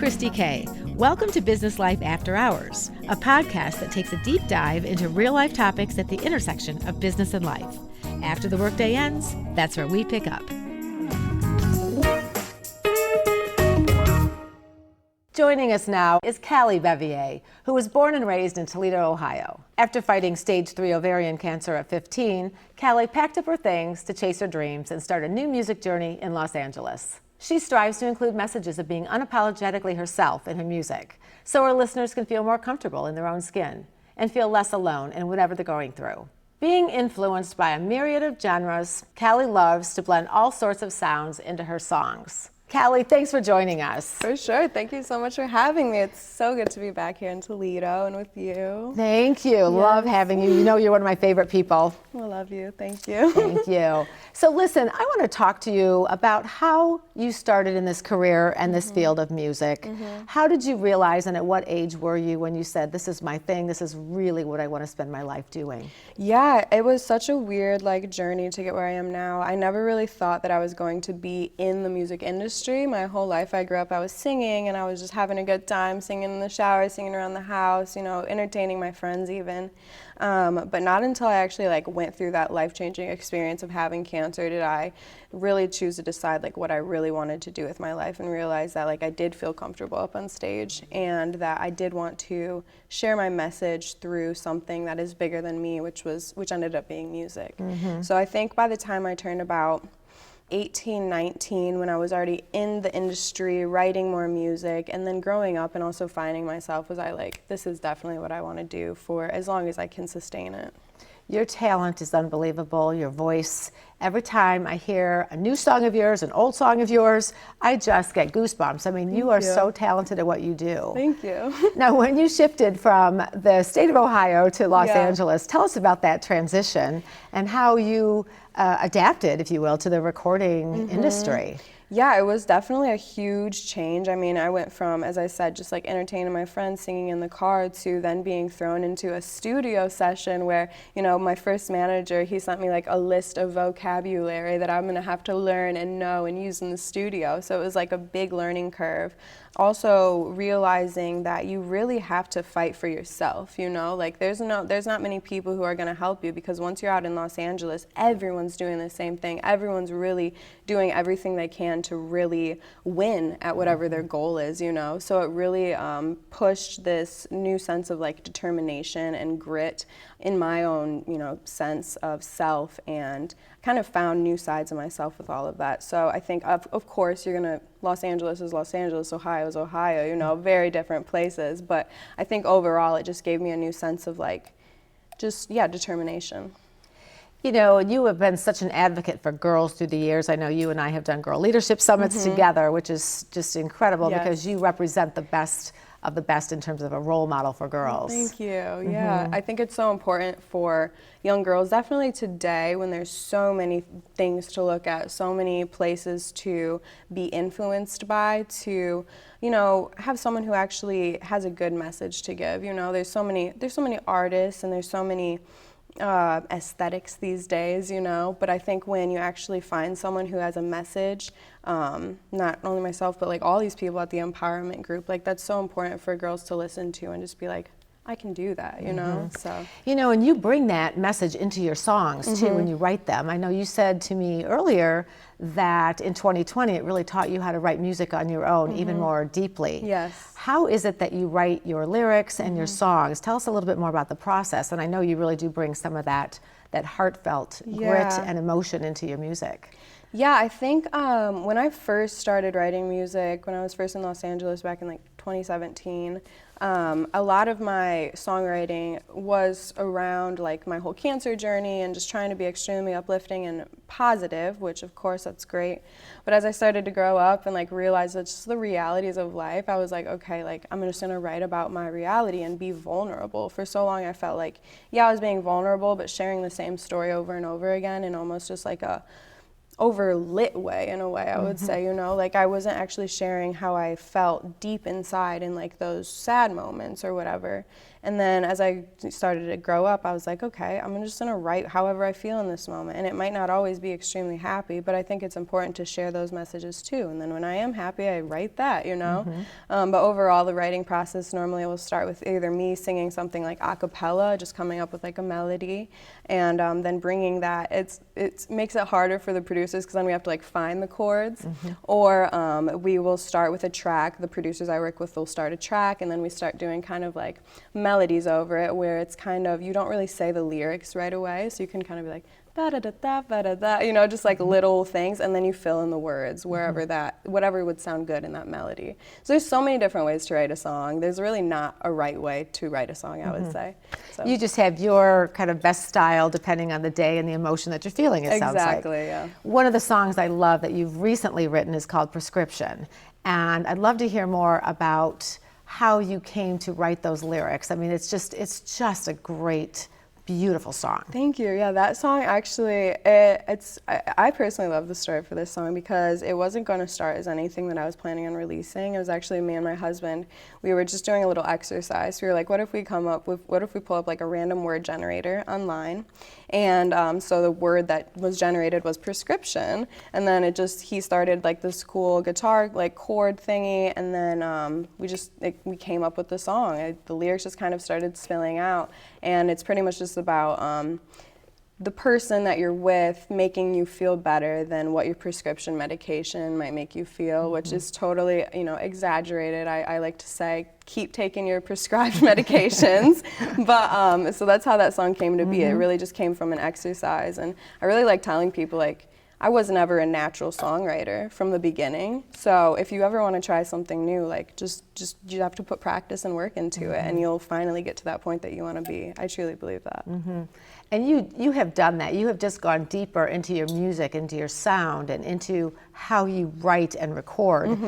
Kristi K. Welcome to Business Life After Hours, a podcast that takes a deep dive into real-life topics at the intersection of business and life. After the workday ends, that's where we pick up. Joining us now is Caly Bevier, who was born and raised in Toledo, Ohio. After fighting stage 3 ovarian cancer at 15, Caly packed up her things to chase her dreams and start a new music journey in Los Angeles. She strives to include messages of being unapologetically herself in her music, so her listeners can feel more comfortable in their own skin and feel less alone in whatever they're going through. Being influenced by a myriad of genres, Caly loves to blend all sorts of sounds into her songs. Caly, thanks for joining us. For sure. Thank you so much for having me. It's so good to be back here in Toledo and with you. Thank you. Yes. Love having you. You know you're one of my favorite people. I love you. Thank you. Thank you. So listen, I want to talk to you about how you started in this career and this field of music. How did you realize, and at what age were you when you said, this is my thing, this is really what I want to spend my life doing? Yeah, it was such a weird journey to get where I am now. I never really thought that I was going to be in the music industry. My whole life I grew up, I was singing and I was just having a good time, singing in the shower, singing around the house, entertaining my friends even. But not until I actually went through that life-changing experience of having cancer did I really choose to decide what I really wanted to do with my life, and realize that I did feel comfortable up on stage and that I did want to share my message through something that is bigger than me, which ended up being music. So I think by the time I turned about 18, 19, when I was already in the industry, writing more music, and then growing up and also finding myself, was this is definitely what I want to do for as long as I can sustain it. Your talent is unbelievable, your voice. Every time I hear a new song of yours, an old song of yours, I just get goosebumps. I mean, you are so talented at what you do. Thank you. Now, when you shifted from the state of Ohio to Los Angeles, tell us about that transition and how you adapted, if you will, to the recording industry. Yeah, it was definitely a huge change. I mean, I went from, as I said, just entertaining my friends, singing in the car, to then being thrown into a studio session where, my first manager, he sent me a list of vocabulary that I'm going to have to learn and know and use in the studio. So it was a big learning curve. Also realizing that you really have to fight for yourself, there's not many people who are going to help you, because once you're out in Los Angeles, everyone's doing the same thing. Everyone's really doing everything they can to really win at whatever their goal is, So it really pushed this new sense of determination and grit in my own, sense of self, and kind of found new sides of myself with all of that. So I think, of course, Los Angeles is Los Angeles, Ohio is Ohio, very different places. But I think overall it just gave me a new sense of determination. You have been such an advocate for girls through the years. I know you and I have done Girl Leadership Summits together, which is just incredible because you represent the best of the best in terms of a role model for girls. Thank you. Yeah, I think it's so important for young girls, definitely today, when there's so many things to look at, so many places to be influenced by, to have someone who actually has a good message to give. There's so many artists, and there's so many aesthetics these days, but I think when you actually find someone who has a message, not only myself, but all these people at the empowerment group, that's so important for girls to listen to and just be I can do that, so. And you bring that message into your songs too when you write them. I know you said to me earlier that in 2020 it really taught you how to write music on your own even more deeply. Yes. How is it that you write your lyrics and your songs? Tell us a little bit more about the process. And I know you really do bring some of that heartfelt grit and emotion into your music. Yeah, I think when I first started writing music, when I was first in Los Angeles back in 2017, a lot of my songwriting was around my whole cancer journey and just trying to be extremely uplifting and positive, which of course that's great. But as I started to grow up and realize that's just the realities of life, I was okay, I'm just gonna write about my reality and be vulnerable. For so long I felt I was being vulnerable, but sharing the same story over and over again, and almost just overlit way, in a way, I would say, you know, like I wasn't actually sharing how I felt deep inside in like those sad moments or whatever. And then as I started to grow up, I was like, okay, I'm just gonna write however I feel in this moment. And it might not always be extremely happy, but I think it's important to share those messages too. And then when I am happy, I write that, you know? But overall, the writing process normally will start with either me singing something like a cappella, just coming up with like a melody, and then bringing that. It makes it harder for the producers because then we have to like find the chords, or we will start with a track. The producers I work with will start a track, and then we start doing kind of like melodies over it, where it's kind of, you don't really say the lyrics right away, so you can kind of be like da da da da da da da, you know, just like little things, and then you fill in the words wherever whatever would sound good in that melody. So there's so many different ways to write a song. There's really not a right way to write a song, I would say. So. You just have your kind of best style depending on the day and the emotion that you're feeling, it sounds like. Exactly, yeah. One of the songs I love that you've recently written is called Prescription, and I'd love to hear more about how you came to write those lyrics. I mean, it's just a great, beautiful song. Thank you. Yeah, that song actually, I personally love the story for this song because it wasn't going to start as anything that I was planning on releasing. It was actually me and my husband. We were just doing a little exercise. We were like, what if we pull up like a random word generator online? And so the word that was generated was prescription. And then he started like this cool guitar like chord thingy, and then we came up with the song. The lyrics just kind of started spilling out, and it's pretty much just about the person that you're with making you feel better than what your prescription medication might make you feel, which is totally, you know, exaggerated. I like to say, keep taking your prescribed medications. But so that's how that song came to be. It really just came from an exercise. And I really like telling people, like, I was never a natural songwriter from the beginning. So if you ever want to try something new, like just you have to put practice and work into it, and you'll finally get to that point that you want to be. I truly believe that. And you have done that. You have just gone deeper into your music, into your sound, and into how you write and record.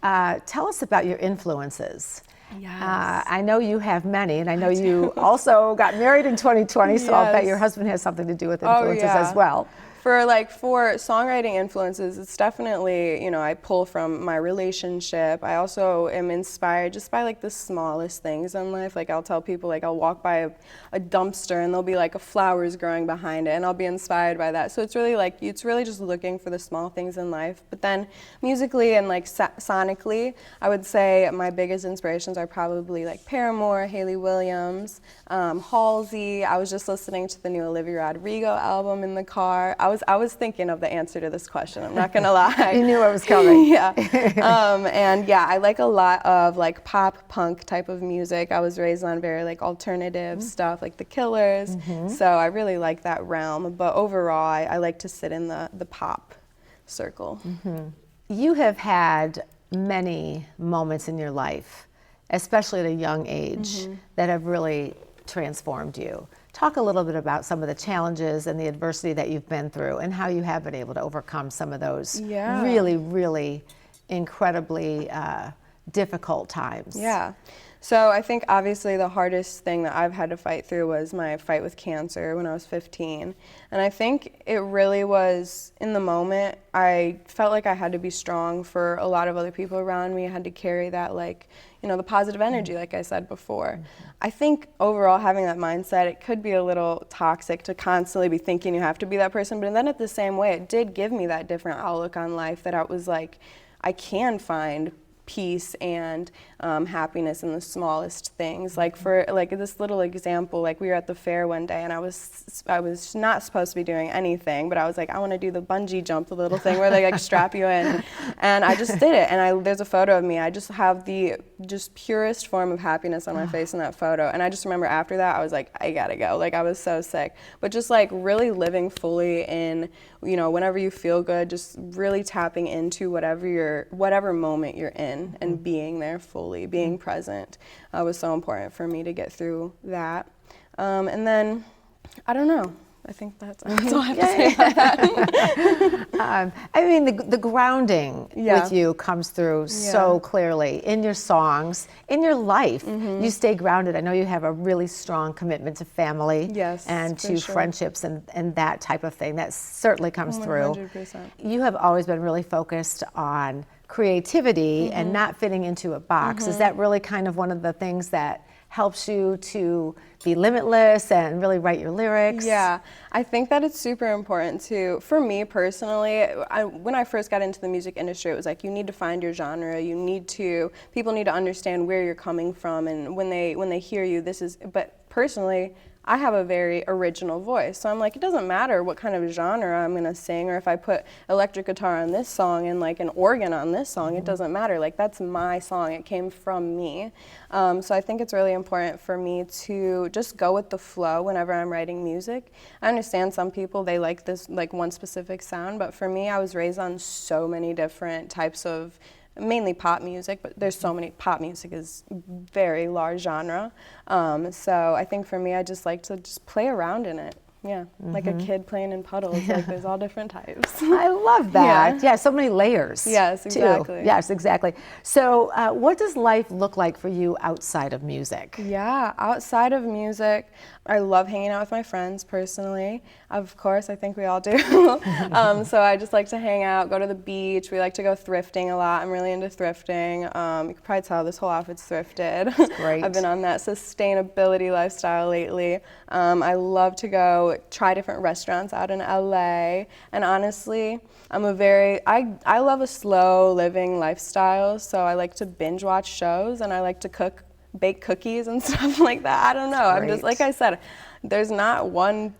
Tell us about your influences. Yes. I know you have many, and I know you also got married in 2020, so I'll bet your husband has something to do with influences as well. For songwriting influences, it's definitely, you know, I pull from my relationship. I also am inspired just by like the smallest things in life. Like I'll tell people, like I'll walk by a dumpster and there'll be like flowers growing behind it, and I'll be inspired by that. So it's really just looking for the small things in life. But then musically and like sonically, I would say my biggest inspirations are probably like Paramore, Hayley Williams, Halsey. I was just listening to the new Olivia Rodrigo album in the car. I was thinking of the answer to this question, I'm not gonna lie. You knew it was coming. Yeah. And yeah, I like a lot of like pop punk type of music. I was raised on very like alternative stuff, like the Killers. So I really like that realm. But overall, I like to sit in the pop circle. You have had many moments in your life, especially at a young age, that have really transformed you. Talk a little bit about some of the challenges and the adversity that you've been through and how you have been able to overcome some of those really, really incredibly difficult times. Yeah. So I think obviously the hardest thing that I've had to fight through was my fight with cancer when I was 15. And I think it really was, in the moment, I felt like I had to be strong for a lot of other people around me. I had to carry that, like, you know, the positive energy, like I said before. I think overall having that mindset, it could be a little toxic to constantly be thinking you have to be that person, but then at the same way, it did give me that different outlook on life, that I was like, I can find peace and happiness in the smallest things. Like for like this little example, like we were at the fair one day and I was not supposed to be doing anything, but I was like, I want to do the bungee jump, the little thing where they like strap you in, and I just did it. And there's a photo of me. I just have the purest form of happiness on my face in that photo. And I just remember after that, I was like, I gotta go. Like I was so sick, but just like really living fully in, you know, whenever you feel good, just really tapping into whatever moment you're in and being there fully, being present was so important for me to get through that. And then, I don't know. I think that's all I have to say about that. I mean, the grounding Yeah. with you comes through so clearly in your songs, in your life. You stay grounded. I know you have a really strong commitment to family Yes, and for to sure. friendships and that type of thing. That certainly comes through. 100%. You have always been really focused on creativity and not fitting into a box. Is that really kind of one of the things that helps you to be limitless and really write your lyrics? Yeah, I think that it's super important for me personally, when I first got into the music industry, it was like, you need to find your genre, people need to understand where you're coming from, and when they hear you, but personally, I have a very original voice, so I'm like, it doesn't matter what kind of genre I'm gonna sing, or if I put electric guitar on this song and like an organ on this song, it doesn't matter. Like, that's my song, it came from me. So I think it's really important for me to just go with the flow whenever I'm writing music. I understand some people, they like this, like one specific sound, but for me, I was raised on so many different types of mainly pop music, but there's so many, pop music is very large genre. So I think for me, I just like to just play around in it. Yeah, like a kid playing in puddles, like there's all different types. I love that. Yeah, so many layers. Yes, too. exactly. Yes, exactly. So what does life look like for you outside of music? Yeah, outside of music, I love hanging out with my friends personally. Of course, I think we all do. So I just like to hang out, go to the beach. We like to go thrifting a lot. I'm really into thrifting. You can probably tell this whole outfit's thrifted. That's great. I've been on that sustainability lifestyle lately. I love to go try different restaurants out in LA. And honestly, I love a slow living lifestyle. So I like to binge watch shows, and I like to bake cookies and stuff like that. I don't know. I'm just, like I said, there's not one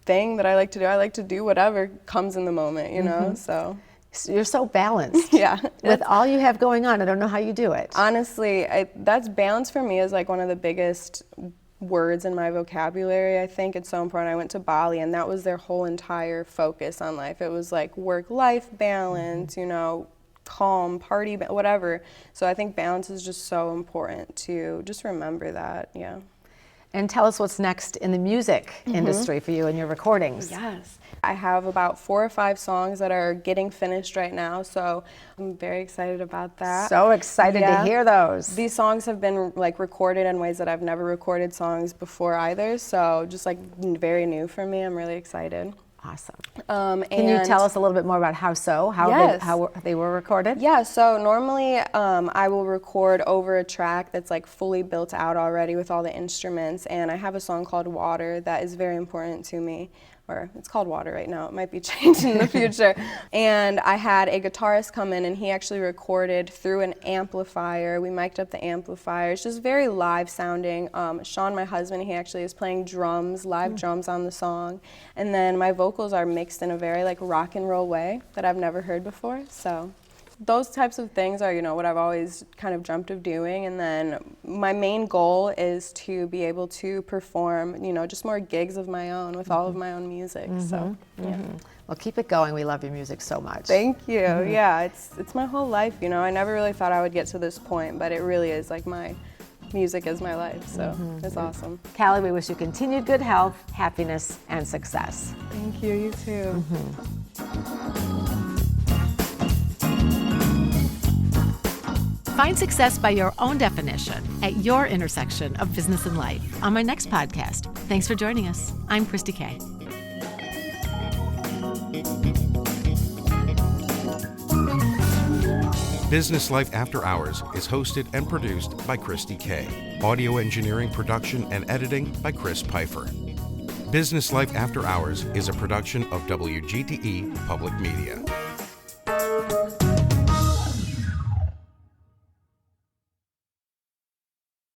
thing that I like to do. I like to do whatever comes in the moment, you know, so. You're so balanced. Yeah. With all you have going on, I don't know how you do it. Honestly, that's balance for me is like one of the biggest words in my vocabulary. I think it's so important. I went to Bali, and that was their whole entire focus on life. It was like work-life balance, you know, calm, party, whatever. So I think balance is just so important to just remember that, yeah. And tell us what's next in the music industry for you and your recordings. Yes. I have about 4 or 5 songs that are getting finished right now, so I'm very excited about that. So excited to hear those. These songs have been like recorded in ways that I've never recorded songs before either, so just like very new for me. I'm really excited. Awesome. Can you tell us a little bit more about how they were recorded? Yeah, so normally I will record over a track that's like fully built out already with all the instruments, and I have a song called Water that is very important to me. Or it's called Water right now, it might be changed in the future. And I had a guitarist come in, and he actually recorded through an amplifier. We mic'd up the amplifier. It's just very live sounding. Sean, my husband, he actually is playing drums, live drums on the song. And then my vocals are mixed in a very like rock and roll way that I've never heard before. So those types of things are, you know, what I've always kind of dreamt of doing. And then my main goal is to be able to perform, you know, just more gigs of my own with all of my own music. So, yeah. Well, keep it going. We love your music so much. Thank you. Yeah, it's my whole life, you know. I never really thought I would get to this point, but it really is like my music is my life, so it's awesome. Caly, we wish you continued good health, happiness, and success. Thank you, you too. Find success by your own definition at your intersection of business and life on my next podcast. Thanks for joining us. I'm Kristi K. Business Life After Hours is hosted and produced by Kristi K. Audio engineering, production, and editing by Chris Pfeiffer. Business Life After Hours is a production of WGTE Public Media.